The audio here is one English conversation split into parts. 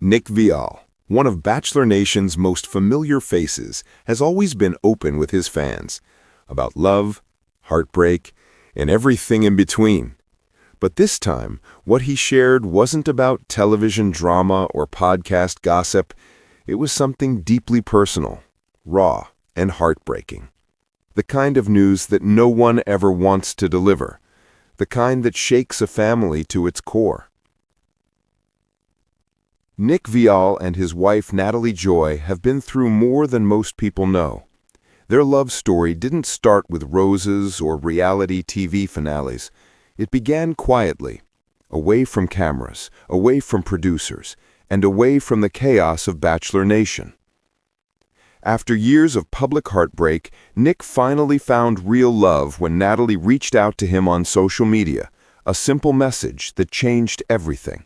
Nick Viall, one of Bachelor Nation's most familiar faces, has always been open with his fans about love, heartbreak, and everything in between. But this time, what he shared wasn't about television drama or podcast gossip. It was something deeply personal, raw, and heartbreaking. The kind of news that no one ever wants to deliver. The kind that shakes a family to its core. Nick Viall and his wife Natalie Joy have been through more than most people know. Their love story didn't start with roses or reality TV finales. It began quietly, away from cameras, away from producers, and away from the chaos of Bachelor Nation. After years of public heartbreak, Nick finally found real love when Natalie reached out to him on social media, a simple message that changed everything.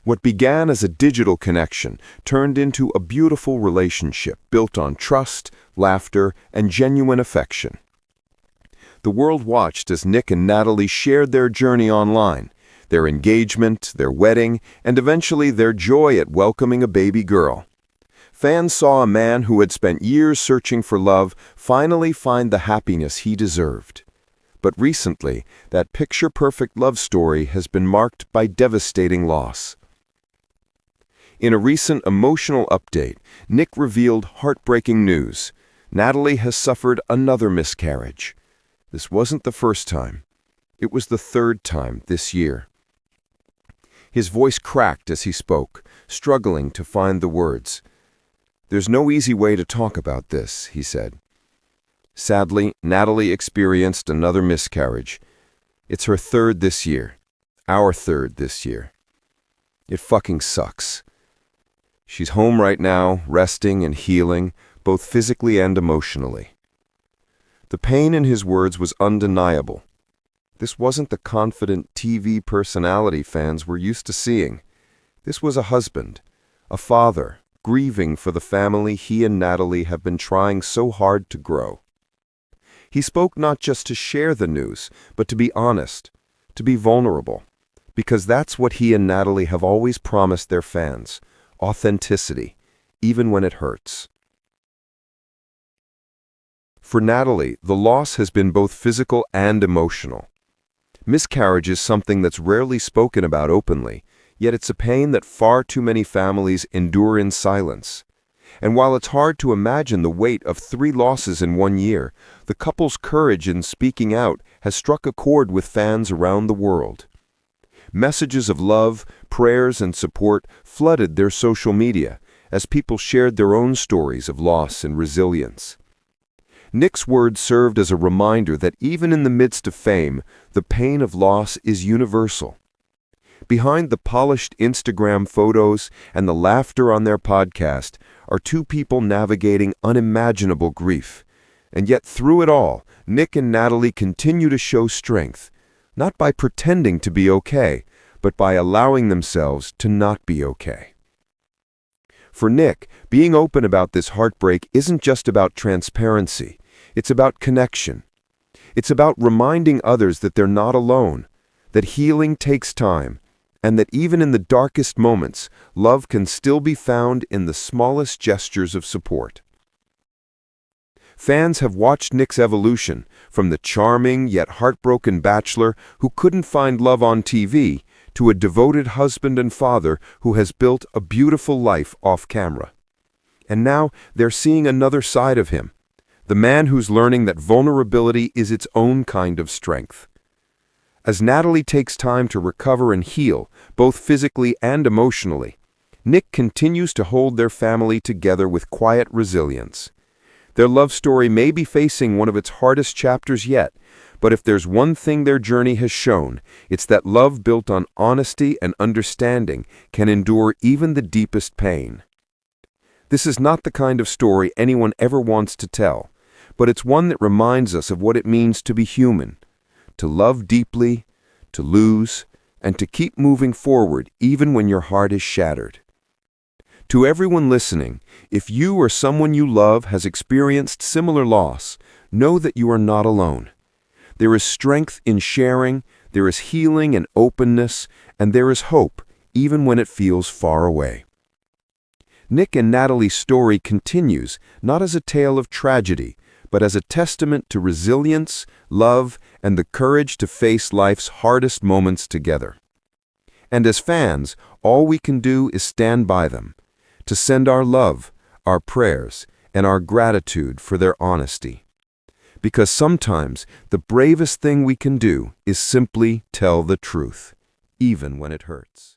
What began as a digital connection turned into a beautiful relationship built on trust, laughter, and genuine affection. The world watched as Nick and Natalie shared their journey online, their engagement, their wedding, and eventually their joy at welcoming a baby girl. Fans saw a man who had spent years searching for love finally find the happiness he deserved. But recently, that picture-perfect love story has been marked by devastating loss. In a recent emotional update, Nick revealed heartbreaking news. Natalie has suffered another miscarriage. This wasn't the first time. It was the third time this year. His voice cracked as he spoke, struggling to find the words. "There's no easy way to talk about this," he said. Sadly, Natalie experienced another miscarriage. It's her third this year. Our third this year. It fucking sucks. She's home right now, resting and healing, both physically and emotionally. The pain in his words was undeniable. This wasn't the confident TV personality fans were used to seeing. This was a husband, a father, grieving for the family he and Natalie have been trying so hard to grow. He spoke not just to share the news, but to be honest, to be vulnerable, because that's what he and Natalie have always promised their fans. Authenticity, even when it hurts. For Natalie, the loss has been both physical and emotional. Miscarriage is something that's rarely spoken about openly, yet it's a pain that far too many families endure in silence. And while it's hard to imagine the weight of 3 losses in 1 year, the couple's courage in speaking out has struck a chord with fans around the world. Messages of love, prayers, and support flooded their social media as people shared their own stories of loss and resilience. Nick's words served as a reminder that even in the midst of fame, the pain of loss is universal. Behind the polished Instagram photos and the laughter on their podcast are 2 people navigating unimaginable grief. And yet through it all, Nick and Natalie continue to show strength. Not by pretending to be okay, but by allowing themselves to not be okay. For Nick, being open about this heartbreak isn't just about transparency. It's about connection. It's about reminding others that they're not alone, that healing takes time, and that even in the darkest moments, love can still be found in the smallest gestures of support. Fans have watched Nick's evolution, from the charming yet heartbroken bachelor who couldn't find love on TV to a devoted husband and father who has built a beautiful life off camera. And now they're seeing another side of him, the man who's learning that vulnerability is its own kind of strength. As Natalie takes time to recover and heal, both physically and emotionally, Nick continues to hold their family together with quiet resilience. Their love story may be facing one of its hardest chapters yet, but if there's one thing their journey has shown, it's that love built on honesty and understanding can endure even the deepest pain. This is not the kind of story anyone ever wants to tell, but it's one that reminds us of what it means to be human, to love deeply, to lose, and to keep moving forward even when your heart is shattered. To everyone listening, if you or someone you love has experienced similar loss, know that you are not alone. There is strength in sharing, there is healing and openness, and there is hope, even when it feels far away. Nick and Natalie's story continues, not as a tale of tragedy, but as a testament to resilience, love, and the courage to face life's hardest moments together. And as fans, all we can do is stand by them, to send our love, our prayers, and our gratitude for their honesty. Because sometimes the bravest thing we can do is simply tell the truth, even when it hurts.